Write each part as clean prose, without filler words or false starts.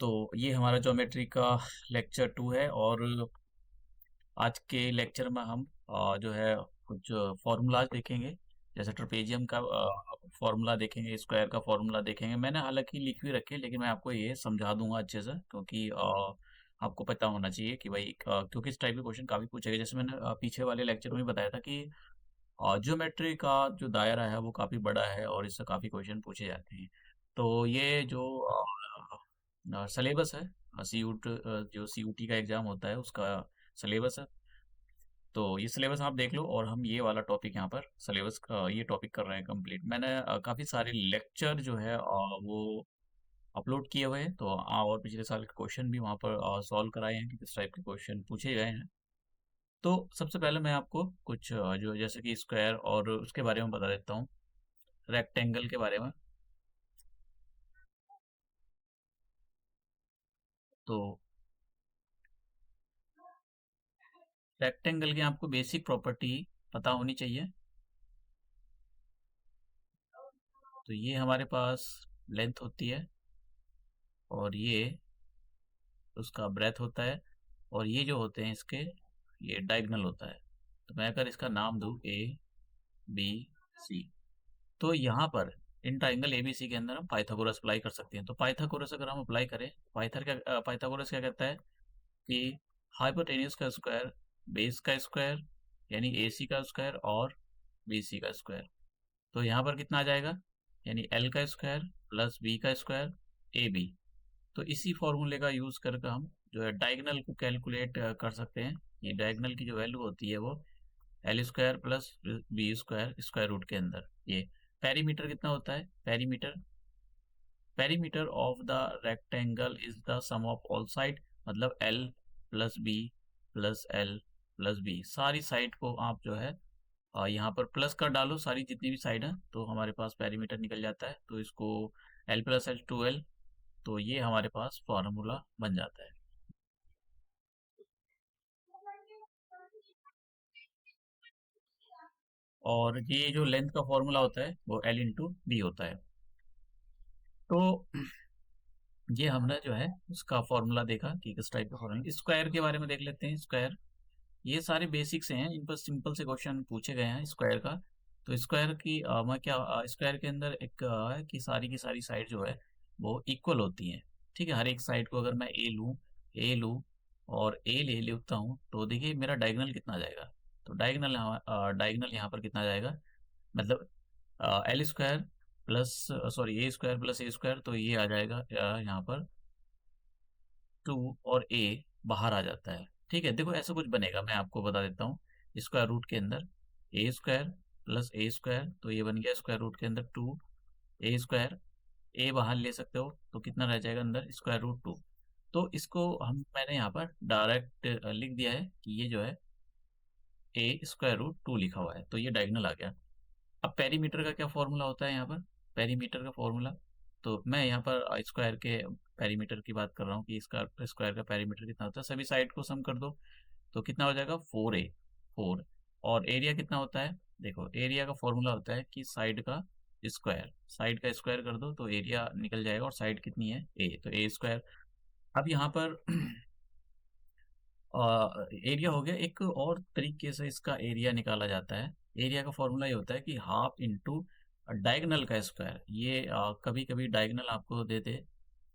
तो ये हमारा ज्योमेट्री का लेक्चर 2 है और आज के लेक्चर में हम जो है कुछ फॉर्मूलाज देखेंगे। जैसे ट्रेपेजियम का फॉर्मूला देखेंगे, स्क्वायर का फॉर्मूला देखेंगे। मैंने हालांकि लिख भी रखे, लेकिन मैं आपको ये समझा दूंगा अच्छे से, क्योंकि आपको पता होना चाहिए कि भाई क्योंकि इस टाइप के क्वेश्चन काफ़ी पूछे गए। जैसे मैंने पीछे वाले लेक्चर में बताया था कि ज्योमेट्री का जो दायरा है वो काफ़ी बड़ा है और इससे काफ़ी क्वेश्चन पूछे जाते हैं। तो ये जो सिलेबस है, जो सीयूटी का एग्ज़ाम होता है उसका सिलेबस है। तो ये सिलेबस आप देख लो, और हम ये वाला टॉपिक यहाँ पर सिलेबस का ये टॉपिक कर रहे हैं कंप्लीट। मैंने काफ़ी सारे लेक्चर जो है वो अपलोड किए हुए हैं, तो और पिछले साल के क्वेश्चन भी वहाँ पर सॉल्व कराए हैं कि किस टाइप के क्वेश्चन पूछे गए हैं। तो सबसे पहले मैं आपको कुछ जो जैसे कि स्क्वायर और उसके बारे में बता देता हूँ, रेक्टेंगल के बारे में। तो रेक्टेंगल की आपको बेसिक प्रॉपर्टी पता होनी चाहिए। तो ये हमारे पास लेंथ होती है, और ये उसका ब्रेथ होता है, और ये जो होते हैं इसके, ये डायगोनल होता है। तो मैं अगर इसका नाम दूँ ए बी सी, तो यहाँ पर इन ट्राइंगल एबीसी के अंदर हम पाइथागोरस अप्लाई कर सकते हैं। तो पाइथागोरस अगर हम अप्लाई करें, पाइथागोरस क्या कहता है कि हाइपोटेन्यूज का स्क्वायर बेस का स्क्वायर यानी ए सी का स्क्वायर और बी सी का स्क्वायर। तो यहाँ पर कितना आ जाएगा, यानी एल का स्क्वायर प्लस बी का स्क्वायर ए बी। तो इसी फॉर्मूले का यूज़ करके हम जो है डायगनल को कैलकुलेट कर सकते हैं। ये डायगनल की जो वैल्यू होती है वो L square plus B square square root के अंदर। ये पेरीमीटर कितना होता है, perimeter of the rectangle is the sum of all side, मतलब L plus B plus L plus B. सारी साइड को आप जो है यहाँ पर प्लस कर डालो, सारी जितनी भी साइड है, तो हमारे पास पेरीमीटर निकल जाता है। तो इसको L plus L two L, तो ये हमारे पास फॉर्मूला बन जाता है। और ये जो लेंथ का फॉर्मूला होता है वो एल इंटू बी होता है। तो ये हमने जो है उसका फॉर्मूला देखा कि किस टाइप का फॉर्मूला। स्क्वायर के बारे में देख लेते हैं। स्क्वायर, ये सारे बेसिक्स हैं, इन पर सिंपल से क्वेश्चन पूछे गए हैं स्क्वायर का। तो स्क्वायर की मैं क्या स्क्वायर के अंदर एक है कि सारी की सारी साइड जो है वो इक्वल होती हैं। ठीक है, हर एक साइड को अगर मैं ए लूँ और ए ले लेता हूँ, तो देखिए मेरा डायगोनल कितना आ जाएगा। तो डायगोनल यहाँ पर कितना आ जाएगा, मतलब एल स्क्वायर प्लस सॉरी ए स्क्वायर प्लस ए स्क्वायर, तो ये आ जाएगा यहाँ पर 2, और ए बाहर आ जाता है। ठीक है, देखो ऐसा कुछ बनेगा, मैं आपको बता देता हूँ। स्क्वायर रूट के अंदर ए स्क्वायर प्लस ए स्क्वायर, तो ये बन गया स्क्वायर रूट के अंदर 2 ए स्क्वायर। ए बाहर ले सकते हो, तो कितना रह जाएगा अंदर, स्क्वायर रूट 2। तो इसको हम मैंने यहाँ पर डायरेक्ट लिख दिया है कि ये जो है ए स्क्वायर रूट 2 लिखा हुआ है, तो ये डायगोनल आ गया। अब पेरीमीटर का क्या फॉर्मूला होता है यहाँ पर, पेरीमीटर का फॉर्मूला, तो मैं यहाँ पर स्क्वायर के पेरीमीटर की बात कर रहा हूँ कि इसका स्क्वायर का पेरीमीटर कितना होता है। सभी साइड को सम कर दो, तो कितना हो जाएगा 4 और एरिया कितना होता है, देखो एरिया का फॉर्मूला होता है कि साइड का स्क्वायर कर दो, तो एरिया निकल जाएगा। और साइड कितनी है ए, तो ए स्क्वायर। अब यहाँ पर एरिया हो गया। एक और तरीके से इसका एरिया निकाला जाता है। एरिया का फॉर्मूला ये होता है कि हाफ इंटू डायगनल का स्क्वायर। ये कभी कभी डायगनल आपको दे दे,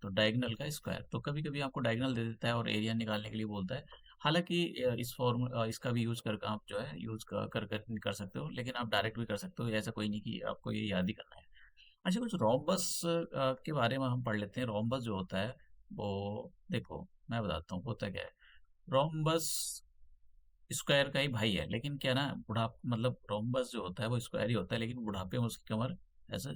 तो डायगनल का स्क्वायर, तो कभी कभी आपको डायगनल दे देता है और एरिया निकालने के लिए बोलता है। हालांकि इस फॉर्मूला इसका भी यूज करके आप जो है यूज कर सकते हो, लेकिन आप डायरेक्ट भी कर सकते हो, ऐसा कोई नहीं कि आपको ये याद ही करना है। अच्छा, कुछ रोम्बस के बारे में हम पढ़ लेते हैं। रोम्बस जो होता है वो, देखो मैं बताता हूँ होता क्या है। रोम्बस स्क्वायर का ही भाई है, लेकिन क्या ना मतलब रोम्बस जो होता है वो स्क्वायर ही होता है, लेकिन बुढ़ापे में उसकी कमर ऐसे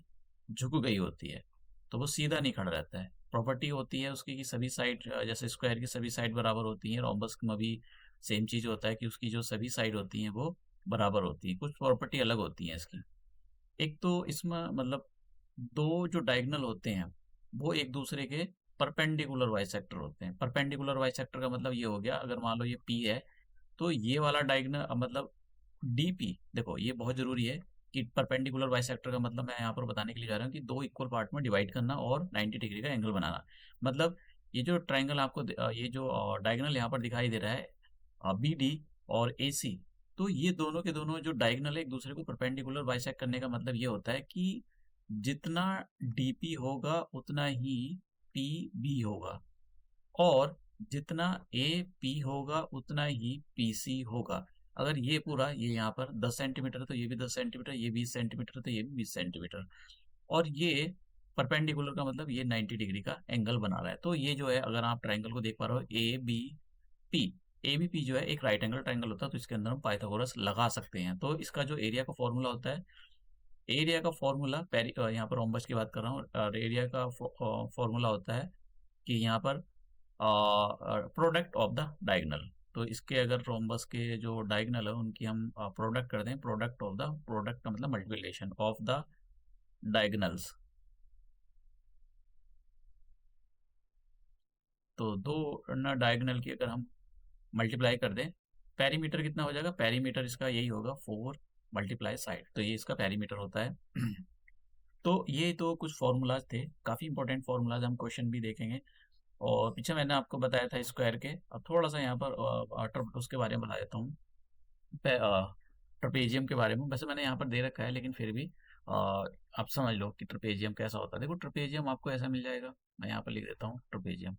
झुक गई होती है, तो वो सीधा नहीं खड़ा रहता है। प्रॉपर्टी होती है उसकी कि सभी साइड, जैसे स्क्वायर की सभी साइड बराबर होती हैं, रोम्बस में भी सेम चीज होता है कि उसकी जो सभी साइड होती हैं वो बराबर होती हैं। कुछ प्रॉपर्टी अलग होती है इसकी। एक तो इसमें मतलब दो जो डायगोनल होते हैं वो एक दूसरे के परपेंडिकुलर बाइसेक्टर होते हैं। परपेंडिकुलर बाइसेक्टर का मतलब ये हो गया, अगर मान लो ये पी है, तो ये वाला डायगोनल मतलब डीपी, देखो ये बहुत जरूरी है कि परपेंडिकुलर बाइसेक्टर का मतलब मैं यहाँ पर बताने के लिए जा रहा हूँ कि दो इक्वल पार्ट में डिवाइड करना और 90 डिग्री का एंगल बनाना। मतलब ये जो ट्राइंगल आपको ये जो डायगोनल यहाँ पर दिखाई दे रहा है बी डी और ए सी, तो ये दोनों के दोनों जो डायगोनल है एक दूसरे को परपेंडिकुलर बाइसेक्ट करने का मतलब ये होता है कि जितना डीपी होगा उतना ही पी बी होगा, और जितना ए पी होगा उतना ही पी सी होगा। अगर ये पूरा ये यहाँ पर 10 सेंटीमीटर तो ये भी 10 सेंटीमीटर, ये 20 सेंटीमीटर तो ये भी 20 सेंटीमीटर, और ये परपेंडिकुलर का मतलब ये 90 डिग्री का एंगल बना रहा है। तो ये जो है अगर आप ट्राइंगल को देख पा रहे हो A B P, A B P जो है एक राइट एंगल ट्राइंगल होता है, तो इसके अंदर हम पाइथागोरस लगा सकते हैं। तो इसका जो एरिया का फॉर्मूला होता है, एरिया का फॉर्मूला यहाँ पर रोम्बस की बात कर रहा हूँ, और एरिया का फॉर्मूला होता है कि यहाँ पर प्रोडक्ट ऑफ द डायगोनल। तो इसके अगर रोम्बस के जो डायगोनल है उनकी हम प्रोडक्ट कर दें, प्रोडक्ट ऑफ द, प्रोडक्ट का मतलब मल्टीप्लिकेशन ऑफ द डायगोनल्स, तो दो ना डायगोनल की अगर हम मल्टीप्लाई कर दें, पेरीमीटर कितना हो जाएगा, पेरीमीटर इसका यही होगा 4 मल्टीप्लाई साइड, तो ये इसका पेरीमीटर होता है। तो ये तो कुछ फॉर्मूलाज थे, काफ़ी इंपॉर्टेंट फॉर्मूलाज, हम क्वेश्चन भी देखेंगे। और पीछे मैंने आपको बताया था स्क्वायर के, अब थोड़ा सा यहाँ पर उसके बारे में बता देता हूँ, ट्रपेजियम के बारे में। वैसे मैंने यहाँ पर दे रखा है, लेकिन फिर भी आप समझ लो कि ट्रपेजियम कैसा होता है। देखो ट्रपेजियम आपको ऐसा मिल जाएगा, मैं यहाँ पर लिख देता हूँ ट्रपेजियम।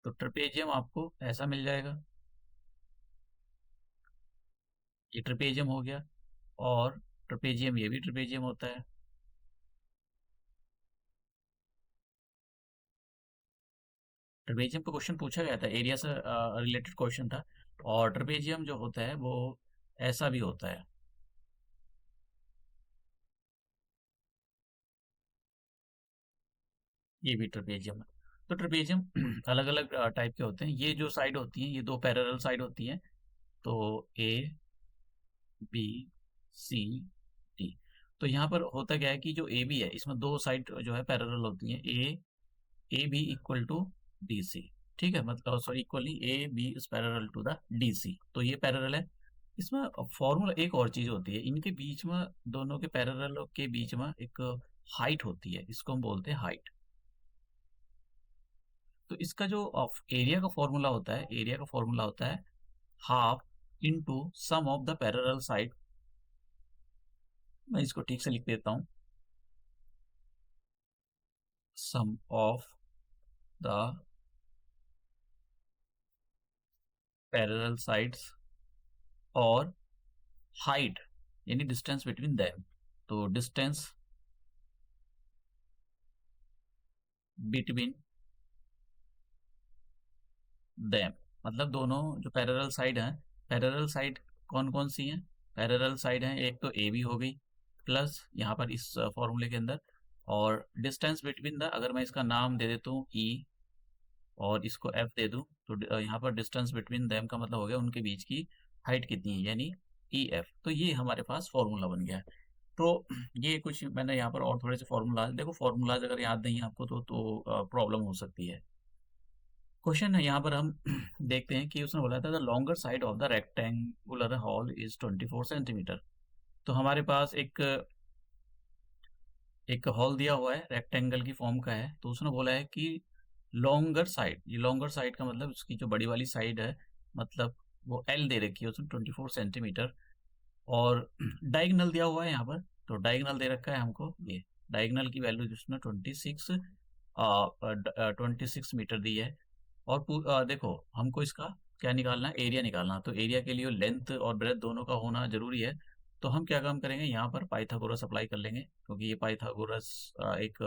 तो ट्रपेजियम आपको ऐसा मिल जाएगा, ये ट्रपेजियम हो गया, और ट्रपेजियम ये भी ट्रपेजियम होता है। ट्रपेजियम का क्वेश्चन पूछा गया था, एरिया से रिलेटेड क्वेश्चन था, और ट्रपेजियम जो होता है वो ऐसा भी होता है। ये भी ट्रपेजियम है। तो ट्रपेजियम अलग अलग टाइप के होते हैं। ये जो साइड होती हैं, ये दो पैरेलल साइड होती हैं, तो ए बी सी डी। तो यहाँ पर होता क्या है कि जो ए बी है इसमें दो साइड जो है पैरेलल होती हैं, A B equal to D C, ठीक है, मतलब sorry equally A B is parallel to the D C, तो ये पैरेलल है। इसमें फॉर्मूला एक और चीज होती है, इनके बीच में, दोनों के पैरेलल के बीच में एक हाइट होती है, इसको हम बोलते हैं हाइट। तो इसका जो एरिया का फॉर्मूला होता है, एरिया का फॉर्मूला होता है half into sum of the parallel side. मैं इसको ठीक से लिख देता हूं, sum of the parallel sides और हाइट यानी डिस्टेंस बिटवीन देम। तो डिस्टेंस बिटवीन देम मतलब दोनों जो पैरेलल साइड हैं, पैरेलल साइड कौन कौन सी हैं, पैरेलल साइड हैं एक तो ए बी हो गई, प्लस यहाँ पर इस फॉर्मूले के अंदर, और डिस्टेंस बिटवीन द, अगर मैं इसका नाम दे देता हूँ ई और इसको एफ दे दूँ, तो यहाँ पर डिस्टेंस बिटवीन देम का मतलब हो गया उनके बीच की हाइट कितनी है, यानी ई एफ। तो ये हमारे पास फॉर्मूला बन गया है। तो ये कुछ मैंने यहाँ पर और थोड़े से फॉर्मूलाज, देखो फॉर्मूलाज अगर याद नहीं है आपको तो प्रॉब्लम हो सकती है। क्वेश्चन है यहाँ पर हम देखते हैं कि उसने बोला था the longer side of the rectangular hall is 24 centimetre. तो हमारे पास एक हॉल दिया हुआ है, रेक्टेंगल की फॉर्म का है, तो उसने बोला है कि लॉन्गर साइड, ये लॉन्गर साइड का मतलब उसकी जो बड़ी वाली साइड है, मतलब वो एल दे रखी है उसने 24 सेंटीमीटर, और डायगोनल दिया हुआ है यहाँ पर, तो डायगोनल दे रखा है हमको, ये डायगोनल की वैल्यू जिसने 26 मीटर दी है। और देखो हमको इसका क्या निकालना है, एरिया निकालना है। तो एरिया के लिए लेंथ और ब्रेथ दोनों का होना जरूरी है। तो हम क्या काम करेंगे, यहाँ पर पाइथागोरस अप्लाई कर लेंगे, क्योंकि ये पाइथागोरस एक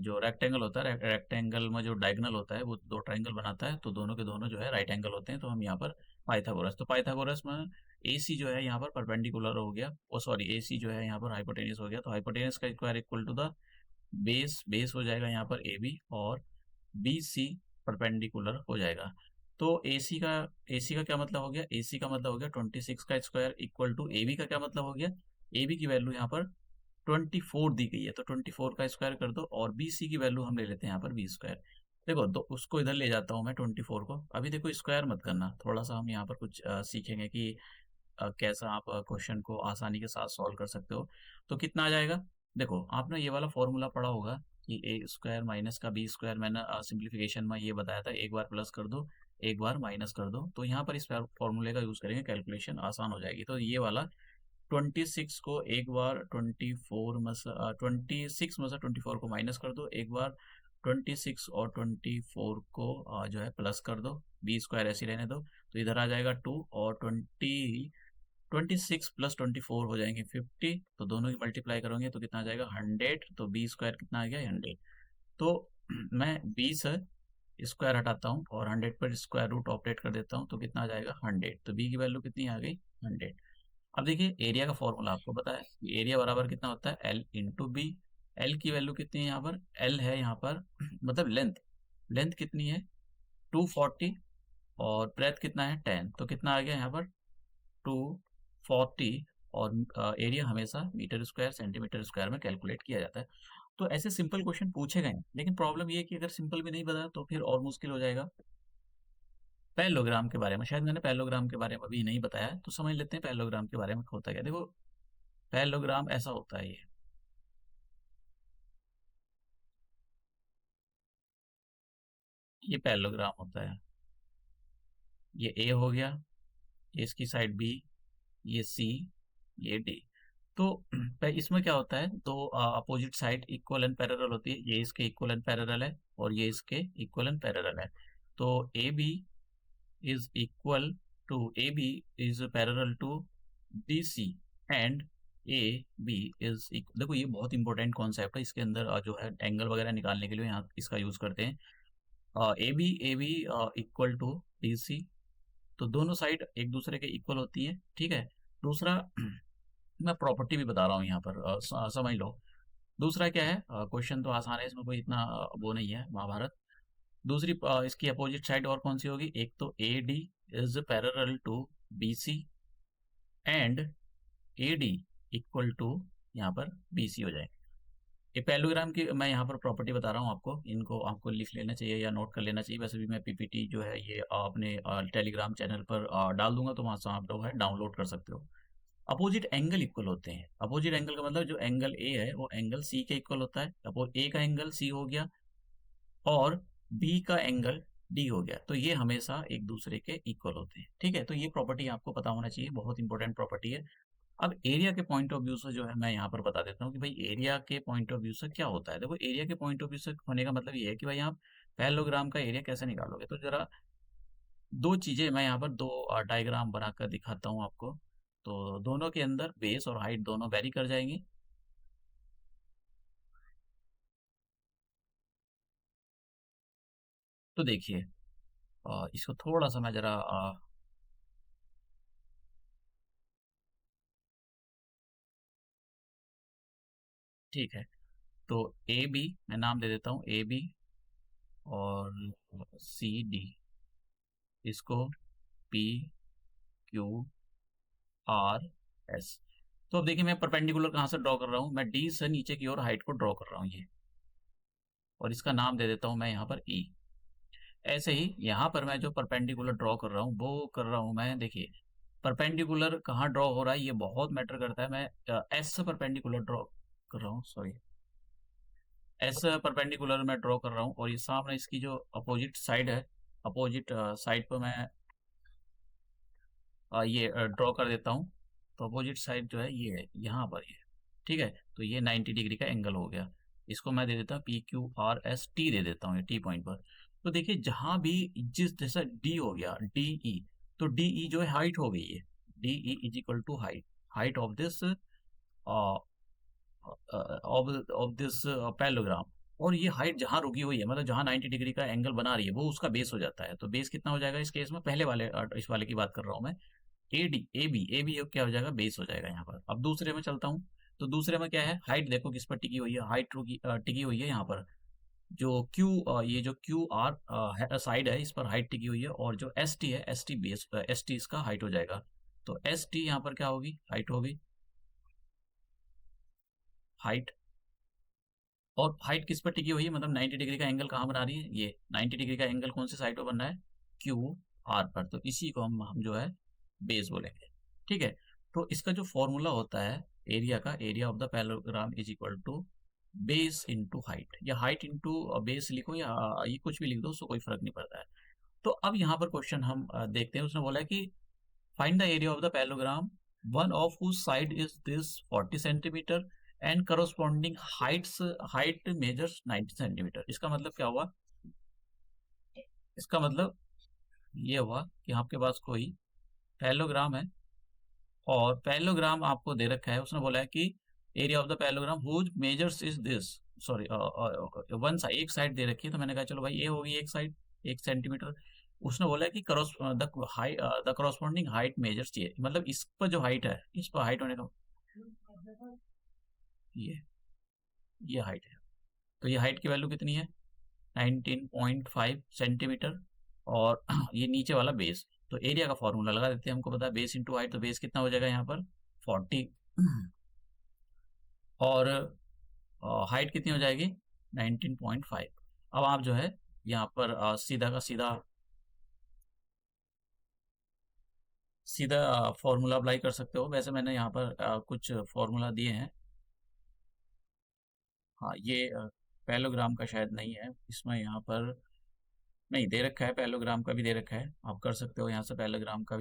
जो रेक्टेंगल होता है, रेक्टेंगल में जो डायगोनल होता है वो दो ट्रायंगल बनाता है, तो दोनों के दोनों जो है राइट एंगल होते हैं। तो हम यहाँ पर पाइथागोरस, तो पाइथागोरस में ए सी जो है यहाँ पर परपेंडिकुलर हो गया, ओ सॉरी ए सी जो है यहाँ पर हाइपोटेनियस हो गया, तो हाइपोटेनियस का square equal to the base, base हो जाएगा यहाँ पर ए बी, और बी सी परपेंडिकुलर हो जाएगा। तो AC का क्या मतलब हो गया, AC का मतलब हो गया 26 का स्क्वायर इक्वल टू AB का क्या मतलब हो गया, AB की वैल्यू यहाँ पर 24 दी गई है, तो 24 का स्क्वायर कर दो, और BC की वैल्यू हम ले लेते हैं यहाँ पर बी स्क्वायर। देखो तो उसको इधर ले जाता हूँ मैं 24 को, अभी देखो स्क्वायर मत करना, थोड़ा सा हम यहाँ पर कुछ सीखेंगे कि कैसा आप क्वेश्चन को आसानी के साथ सॉल्व कर सकते हो। तो कितना आ जाएगा, देखो आपने ये वाला फॉर्मूला पढ़ा होगा कि ए स्क्वायर माइनस का बी स्क्वायर, मैंने सिंप्लीफिकेशन में ये बताया था, एक बार प्लस कर दो एक बार माइनस कर दो, तो यहाँ पर इस फॉर्मूले का यूज करेंगे, कैलकुलेशन आसान हो जाएगी। तो ये वाला 26 को एक बार 24 में से 26 में से 24 को माइनस कर दो, एक बार 26 और 24 को जो है प्लस कर दो, बी स्क्वायर ऐसे रहने दो, तो इधर आ जाएगा 2, और 26 प्लस 24 हो जाएंगे 50, तो दोनों की मल्टीप्लाई करोगे तो कितना आ जाएगा 100, तो बी स्क्वायर कितना आ गया 100। तो मैं 20 स्क्वायर हटाता हूँ और 100 पर स्क्वायर रूट ऑपरेट कर देता हूँ, तो कितना आ जाएगा 100, तो बी की वैल्यू कितनी आ गई 100। अब देखिए एरिया का फॉर्मूला आपको पता है, एरिया बराबर कितना होता है एल इंटू बी। एल की वैल्यू कितनी है यहाँ पर, एल है यहाँ पर मतलब लेंथ, लेंथ कितनी है 240, और ब्रेथ कितना है 10, तो कितना आ गया यहाँ पर 240, और एरिया हमेशा मीटर स्क्वायर सेंटीमीटर स्क्वायर में कैलकुलेट किया जाता है। तो ऐसे सिंपल क्वेश्चन पूछे गए हैं, लेकिन प्रॉब्लम ये है कि अगर सिंपल भी नहीं बता तो फिर और मुश्किल हो जाएगा। पैरेललोग्राम के बारे में, शायद मैंने पैरेललोग्राम के बारे में अभी नहीं बताया, तो समझ लेते हैं पैरेललोग्राम के बारे में होता क्या। देखो पैरेललोग्राम ऐसा होता है, ये पैरेललोग्राम होता है। ये ए हो गया, ये इसकी साइड बी, ये सी, ये डी। तो इसमें क्या होता है, दो opposite side equal and parallel होती है, ये इसके इक्वल एंड पैरेलल है और ये इसके इक्वल एंड पैरेलल है। तो A B is equal to, A B is parallel to D C, and A B is, देखो ये बहुत इंपॉर्टेंट कॉन्सेप्ट है, इसके अंदर जो है एंगल वगैरह निकालने के लिए यहाँ इसका यूज करते हैं। A B equal to D C, तो दोनों साइड एक दूसरे के इक्वल होती है, ठीक है। दूसरा मैं प्रॉपर्टी भी बता रहा हूँ यहाँ पर, समझ लो। दूसरा क्या है, क्वेश्चन तो आसान है, इसमें कोई इतना वो नहीं है महाभारत। दूसरी इसकी अपोजिट साइड और कौन सी होगी, एक तो A D is parallel to B C, and A D equal to यहाँ पर बी सी हो जाएगा। ये पैरेललोग्राम की मैं यहाँ पर प्रॉपर्टी बता रहा हूँ आपको, इनको आपको लिख लेना चाहिए या नोट कर लेना चाहिए। वैसे भी मैं पीपीटी जो है ये अपने टेलीग्राम चैनल पर डाल दूंगा, तो वहाँ से आप लोग है डाउनलोड कर सकते हो। अपोजिट एंगल इक्वल होते हैं, अपोजिट एंगल का मतलब जो एंगल ए है वो एंगल सी के इक्वल होता है, सपोज ए का एंगल सी हो गया और बी का एंगल डी हो गया, तो ये हमेशा एक दूसरे के इक्वल होते हैं, ठीक है। तो ये प्रॉपर्टी आपको पता होना चाहिए, बहुत इंपॉर्टेंट प्रॉपर्टी है। अब एरिया के पॉइंट ऑफ व्यू से जो है मैं यहाँ पर बता देता हूँ कि भाई एरिया के पॉइंट ऑफ व्यू से क्या होता है। देखो एरिया के पॉइंट ऑफ व्यू से होने का मतलब ये है कि भाई आप पैरेललोग्राम का एरिया कैसे निकालोगे, तो जरा दो चीजें मैं यहाँ पर दो डायग्राम बनाकर दिखाता हूँ आपको। तो दोनों के अंदर बेस और हाइट दोनों वेरी कर जाएंगी। तो देखिए इसको थोड़ा सा मैं जरा ठीक है, तो ए बी मैं नाम दे देता हूँ, ए बी और सी डी, इसको पी क्यू आर एस। तो अब देखिए मैं परपेंडिकुलर कहाँ से ड्रॉ कर रहा हूँ, मैं डी से नीचे की ओर हाइट को ड्रॉ कर रहा हूँ ये, और इसका नाम दे देता हूँ मैं यहाँ पर ई। ऐसे ही यहाँ पर मैं जो परपेंडिकुलर ड्रॉ कर रहा हूँ वो कर रहा हूँ मैं, देखिए परपेंडिकुलर कहाँ ड्रॉ हो रहा है ये बहुत मैटर करता है। मैं एस से परपेंडिकुलर ड्रॉ कर रहा हूँ, सॉरी एस परपेंडिकुलर में ड्रॉ कर रहा हूँ, और ये सामने इसकी जो अपोजिट साइड है, अपोजिट साइड पर मैं ये ड्रॉ कर देता हूँ। तो अपोजिट साइड जो है ये है यहाँ पर ये, ठीक है। तो ये 90 डिग्री का एंगल हो गया, इसको मैं दे देता हूँ P Q R S T दे देता हूँ ये टी पॉइंट पर। तो देखिए जहां भी जिस जैसा डी हो गया डी ई, तो डी ई जो है हाइट हो गई है, D E is equal to height, height of this of this parallelogram. और ये हाइट जहां रुकी हुई है, मतलब जहां 90 डिग्री का एंगल बना रही है, वो उसका बेस हो जाता है। तो बेस कितना हो जाएगा इस केस में, पहले वाले इस वाले की बात कर रहा हूँ मैं, ए बी क्या हो जाएगा, बेस हो जाएगा यहाँ पर। अब दूसरे में चलता हूँ, तो दूसरे में क्या है, हाइट देखो किस पर टिकी हुई है, हाइट टिकी हुई है यहाँ पर, जो ये जो क्यू आर साइड है इस पर हाइट टिकी हुई है, और जो एस टी है S T base, S T इसका हाइट हो जाएगा। तो एस टी यहाँ पर क्या होगी, हाइट होगी, हाइट। और हाइट किस पर टिकी हुई है, मतलब 90 डिग्री का एंगल कहाँ बना रही है, ये 90 डिग्री का एंगल कौन से साइड पर बन रहा है, क्यू आर पर, तो इसी को हम जो है बेस बोलेंगे, ठीक है। तो इसका जो फॉर्मूला होता है एरिया का area of the parallelogram is equal to base into height, या हाइट इंटू बेस लिखो या ये कुछ भी लिख दो, उससे कोई फर्क नहीं पड़ता है। तो अब यहाँ पर क्वेश्चन हम देखते हैं। उसने बोला है कि find the area of the parallelogram one of whose side is this 40 centimetre and corresponding height measures 90 centimetre. इसका मतलब क्या हुआ? इसका मतलब ये हुआ कि आपके पास कोई पैरेललोग्राम है और पैरेललोग्राम आपको दे रखा है। उसने बोला है कि area of the parallelogram whose measures is this, sorry one side, एक साइड दे रखी है। तो मैंने कहा चलो भाई ये होगी एक साइड 1 सेंटीमीटर। उसने बोला है कि द करस्पॉन्डिंग हाइट मेजर्स चाहिए, मतलब इस पर जो हाइट है, इस पर हाइट होने का ये हाइट है। तो ये हाइट की वैल्यू कितनी है? 19.5 सेंटीमीटर। और ये नीचे वाला बेस। तो एरिया का फॉर्मूला लगा देते हैं, हमको पता है बेस इंटू हाइट। तो बेस कितना हो जाएगा यहाँ पर 40 और हाइट कितनी हो जाएगी 19.5। अब आप जो है यहाँ पर सीधा का सीधा फॉर्मूला अप्लाई कर सकते हो। वैसे मैंने यहाँ पर कुछ फॉर्मूला दिए हैं। हाँ, ये पैरेललोग्राम का शायद नहीं है इसमें, यहाँ पर नहीं दे रखा है, पैरेललोग्राम का भी दे रखा है। आप कर सकते हो यहाँ से, पैरेललोग्राम के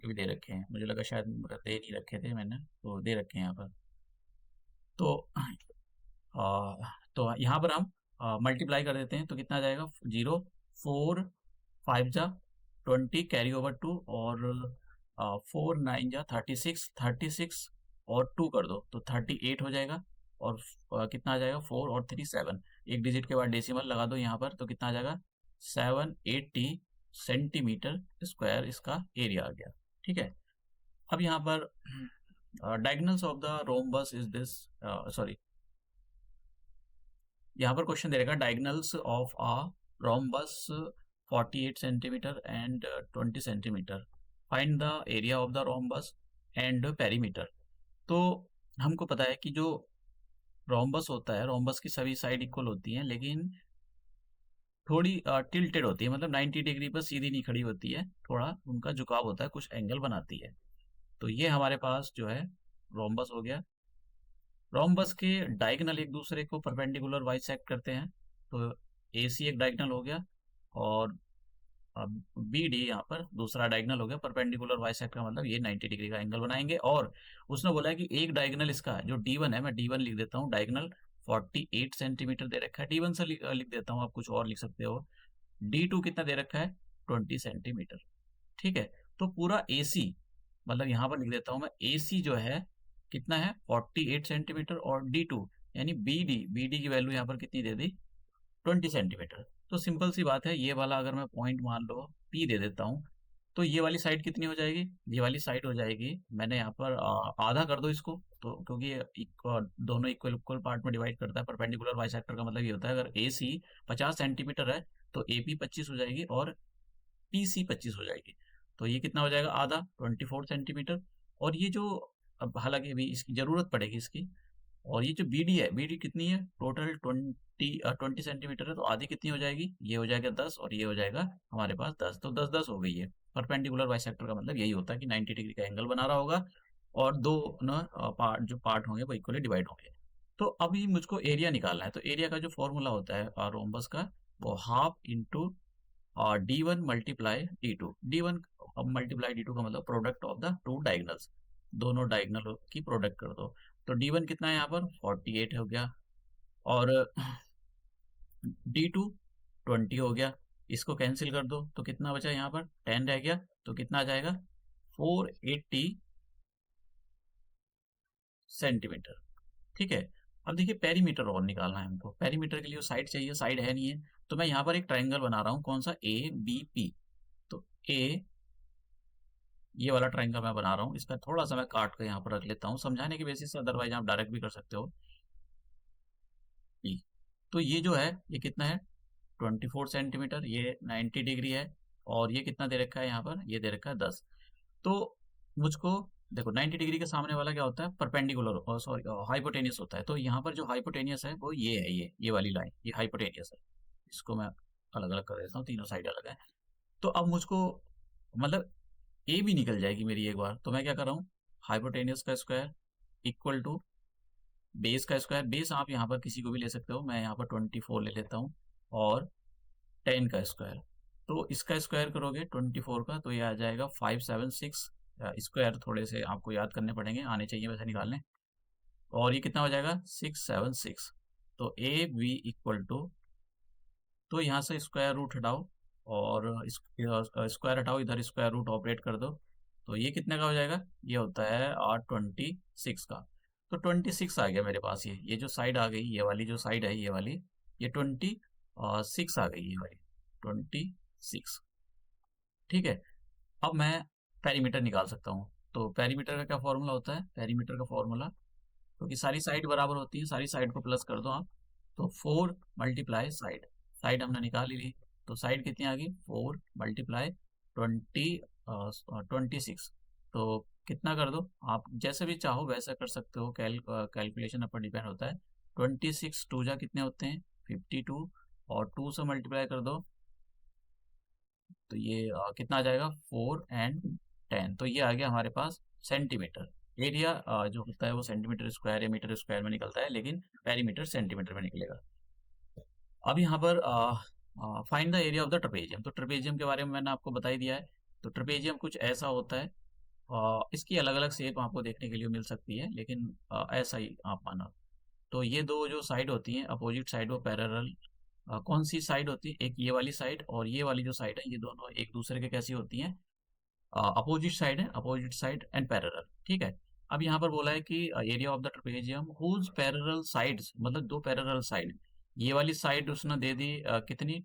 भी दे रखे हैं। मुझे लगा शायद दे नहीं रखे थे मैंने, तो दे रखे हैं यहाँ पर। तो तो यहाँ पर हम मल्टीप्लाई कर देते हैं तो कितना आ जाएगा 0 4 5 जा 20 कैरी ओवर 2 और 4 9 जा 36 और 2 कर दो तो 38 हो जाएगा। और कितना आ जाएगा 4 और 3 7, एक डिजिट के बाद डेसिमल लगा दो यहाँ पर तो कितना आ जाएगा 780 सेंटीमीटर स्क्वायर इसका एरिया आ गया। ठीक है। अब यहाँ पर diagonals of the rhombus is this, sorry, यहाँ पर क्वेश्चन दे रहेगा diagonals of a rhombus 48 centimetre and 20 centimetre, find the area of the rhombus and perimeter. तो हमको पता है कि जो रोम्बस होता है, रोम्बस की सभी साइड इक्वल होती हैं, लेकिन थोड़ी टिल्टेड होती है, मतलब 90 डिग्री पर सीधी नहीं खड़ी होती है, थोड़ा उनका झुकाव होता है, कुछ एंगल बनाती है। तो ये हमारे पास जो है रोम्बस हो गया। रोम्बस के डायगोनल एक दूसरे को परपेंडिकुलर बाइसेक्ट करते हैं, तो AC एक डायगोनल हो गया और BD यहाँ पर दूसरा डायगोनल हो गया। परपेंडिकुलर बाइसेक्ट का मतलब ये 90 डिग्री का एंगल बनाएंगे। और उसने बोला है कि एक डायगोनल इसका जो D1 है, मैं D1 लिख देता हूँ, डायगोनल 48 सेंटीमीटर दे रखा है, D1 से लिख देता हूँ, आप कुछ और लिख सकते हो। D2 कितना दे रखा है 20 सेंटीमीटर। ठीक है। तो पूरा AC, मतलब यहाँ पर लिख देता हूँ मैं, AC जो है कितना है 48 सेंटीमीटर और D2 यानी BD की वैल्यू यहाँ पर कितनी दे दी 20 सेंटीमीटर। तो सिंपल सी बात है, ये वाला अगर मैं पॉइंट मान लो P दे देता हूँ तो ये वाली साइड कितनी हो जाएगी, ये वाली साइड हो जाएगी, मैंने यहाँ पर आधा कर दो इसको, तो क्योंकि ये दोनों इक्वल इक्वल पार्ट में डिवाइड करता है। परपेंडिकुलर बाइसेक्टर का मतलब ये होता है अगर AC 50 सेंटीमीटर है तो AP 25 हो जाएगी और PC 25 हो जाएगी। तो ये कितना हो जाएगा आधा 24 सेंटीमीटर। और ये जो, अब हालांकि अभी इसकी जरूरत पड़ेगी इसकी, और ये जो BD है, BD कितनी है टोटल 20 सेंटीमीटर है, तो आधी कितनी हो जाएगी, ये हो जाएगा 10 और ये हो जाएगा हमारे पास 10, तो 10 10 हो गई है। परपेंडिकुलर बाइसेक्टर का मतलब यही होता है कि 90 डिग्री का एंगल बना रहा होगा और दो न पार्ट होंगे वो इक्वली डिवाइड होंगे। तो अभी मुझको एरिया निकालना है। तो एरिया का जो फॉर्मूला होता है रोम्बस का, वो half into D1 multiply D2। D1 multiply D2 का मतलब product of the two diagonals, दोनों डायगोनल की प्रोडक्ट कर दो। तो D1 कितना है यहाँ पर 48 हो गया और D2 20 हो गया। इसको कैंसिल कर दो तो कितना बचा यहाँ पर 10 रह गया, तो कितना आ जाएगा 480 सेंटीमीटर। ठीक है। अब देखिए पेरीमीटर और निकालना है हमको। पेरीमीटर के लिए साइड चाहिए, साइड है नहीं है, तो मैं यहाँ पर एक ट्रायंगल बना रहा हूँ, कौन सा ABP। तो ये वाला ट्रायंगल मैं बना रहा हूँ, इसका थोड़ा सा मैं काट कर यहाँ पर रख लेता हूँ समझाने की बेसिस से, अदरवाइज आप डायरेक्ट भी कर सकते हो। तो ये जो है ये कितना है 24 सेंटीमीटर, ये 90 डिग्री है और ये कितना दे रखा है यहाँ पर, ये दे रखा है 10। तो मुझको देखो 90 डिग्री के सामने वाला क्या होता है परपेंडिकुलर, सॉरी हाइपोटेनियस होता है। तो यहाँ पर जो हाइपोटेनियस है वो ये है, ये वाली लाइन, ये हाइपोटेनियस है। इसको मैं अलग अलग कर देता हूँ, तीनों साइड अलग है। तो अब मुझको मतलब A भी निकल जाएगी मेरी एक बार, तो मैं क्या कर रहा हूँ हाइपोटेनियस का स्क्वायर इक्वल टू बेस का स्क्वायर। बेस आप यहाँ पर किसी को भी ले सकते हो, मैं यहाँ पर 24 ले लेता हूँ, और 10 का स्क्वायर। तो इसका स्क्वायर करोगे 24 का तो ये आ जाएगा 576। स्क्वायर थोड़े से आपको याद करने पड़ेंगे, आने चाहिए वैसे निकालने। और ये कितना हो जाएगा 676। तो ए बी इक्वल टू, तो यहाँ से स्क्वायर रूट हटाओ और स्क्वायर हटाओ, इधर स्क्वायर रूट ऑपरेट कर दो। तो ये कितने का हो जाएगा, ये होता है 26 का। तो 26 आ गया मेरे पास। ये जो साइड आ गई, ये वाली जो साइड है, ये वाली, ये 26 आ गई, ये वाली 26। ठीक है। अब मैं पेरीमीटर निकाल सकता हूँ। तो पेरीमीटर का क्या फॉर्मूला होता है, पेरीमीटर का फॉर्मूला, क्योंकि सारी साइड बराबर होती है, सारी साइड को प्लस कर दो आप। तो 4 मल्टीप्लाई साइड, साइड हमने निकाल ही ली। तो साइड कितनी आ गई, 4 मल्टीप्लाई 26। तो कितना कर दो, आप जैसे भी चाहो वैसा कर सकते हो, कैलकुलेशन पर डिपेंड होता है। 26 टू जा कितने होते हैं 52, और 2 से मल्टीप्लाई कर दो तो ये कितना आ जाएगा 4 एंड 10। तो ये आ गया हमारे पास सेंटीमीटर। एरिया जो होता है वो सेंटीमीटर स्क्वायर या मीटर स्क्वायर में निकलता है, लेकिन पेरीमीटर सेंटीमीटर में निकलेगा। अब यहाँ पर find the area of the trapezium. तो ट्रेपेजियम के बारे में मैंने आपको बता ही दिया है। तो ट्रेपेजियम कुछ ऐसा होता है, इसकी अलग अलग शेप आपको देखने के लिए मिल सकती है, लेकिन ऐसा ही आप मानो। तो ये दो जो साइड होती हैं अपोजिट साइड, वो पैरेलल कौन सी साइड होती है, एक ये वाली साइड और ये वाली जो साइड है, ये दोनों एक दूसरे के कैसी होती हैं, अपोजिट साइड है, अपोजिट साइड एंड पैरेलल। ठीक है। अब यहाँ पर बोला है कि area of the trapezium whose parallel sides, मतलब दो पैरेलल साइड। ये वाली साइड उसने दे दी कितनी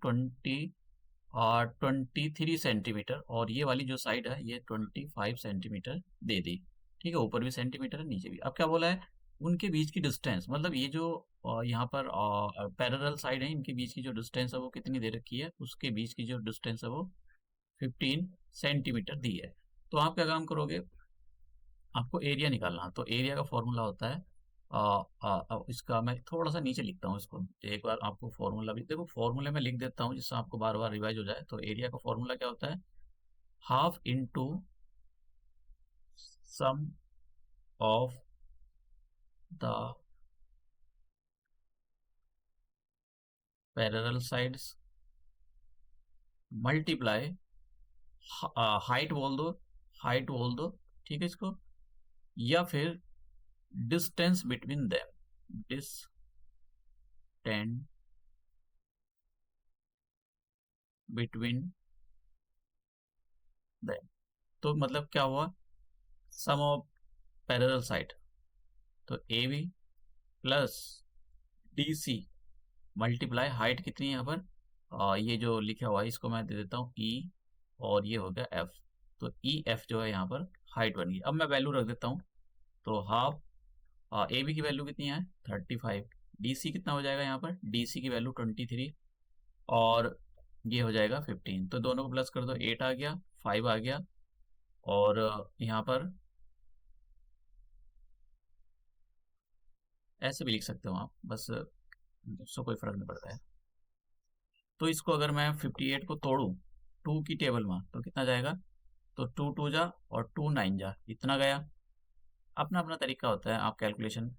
23 सेंटीमीटर, और ये वाली जो साइड है ये 25 सेंटीमीटर दे दी। ठीक है, ऊपर भी सेंटीमीटर है, नीचे भी। अब क्या बोला है, उनके बीच की डिस्टेंस, मतलब ये जो यहाँ पर पैरेलल साइड है, इनके बीच की जो डिस्टेंस है वो कितनी दे रखी है, उसके बीच की जो डिस्टेंस है वो 15 सेंटीमीटर दी है। तो आप क्या काम करोगे, आपको एरिया निकालना। तो एरिया का फॉर्मूला होता है इसका मैं थोड़ा सा नीचे लिखता हूँ इसको, एक बार आपको फॉर्मूला भी देखो, फॉर्मूले में लिख देता हूँ जिससे आपको बार बार रिवाइज हो जाए। तो एरिया का फॉर्मूला क्या होता है, half into sum of the parallel sides multiply height बोल दो, हाइट बोल दो, ठीक है इसको, या फिर distance between them, distance between them. तो मतलब क्या हुआ, सम ऑफ पैरेलल साइड, तो A B plus D C multiply height कितनी है यहाँ पर, ये जो लिखा हुआ है इसको मैं दे देता हूँ ई, और ये हो गया एफ। तो ई एफ जो है यहाँ पर हाइट बन गई। अब मैं वैल्यू रख देता हूँ। तो हाफ ए बी की वैल्यू कितनी है 35, डी सी कितना हो जाएगा यहाँ पर, डी सी की वैल्यू 23, और ये हो जाएगा 15। तो दोनों को प्लस कर दो, 8 आ गया, 5 आ गया, और यहाँ पर ऐसे भी लिख सकते हो आप, बस उससे कोई फर्क नहीं पड़ता है। तो इसको अगर मैं 58 को तोड़ूं 2 की टेबल में तो कितना जाएगा, तो 2 2 जा और 2 9 जा, इतना गया। अपना अपना तरीका होता है, आप कैलकुलेशन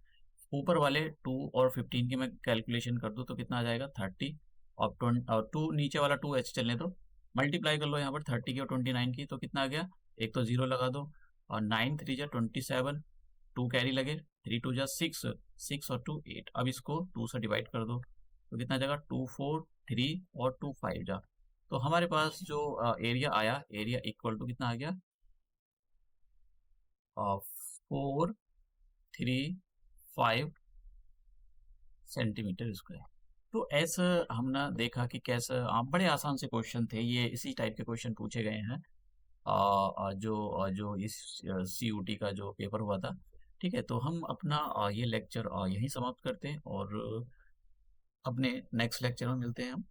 ऊपर वाले 2 और 15 की मैं कैलकुलेशन कर दूं तो कितना आ जाएगा 30, और 20 और 2 नीचे वाला 2 ऐसे चलने दो, मल्टीप्लाई कर लो यहाँ पर 30 की और 29 की, तो कितना आ गया, एक तो जीरो लगा दो, और 9 3 जा 27, 2 कैरी लगे, 3 2 जा 6, 6 और 2 8। अब इसको 2 से डिवाइड कर दो तो कितना जाएगा 2 4 3 और 2 5 जा। तो हमारे पास जो एरिया आया, एरिया इक्वल टू कितना आ गया 4 3 5 सेंटीमीटर स्क्वायर। तो ऐसा हमने देखा कि कैसे बड़े आसान से क्वेश्चन थे ये, इसी टाइप के क्वेश्चन पूछे गए हैं जो इस CUT का जो पेपर हुआ था। ठीक है, तो हम अपना ये लेक्चर यहीं समाप्त करते हैं, और अपने नेक्स्ट लेक्चर में मिलते हैं हम।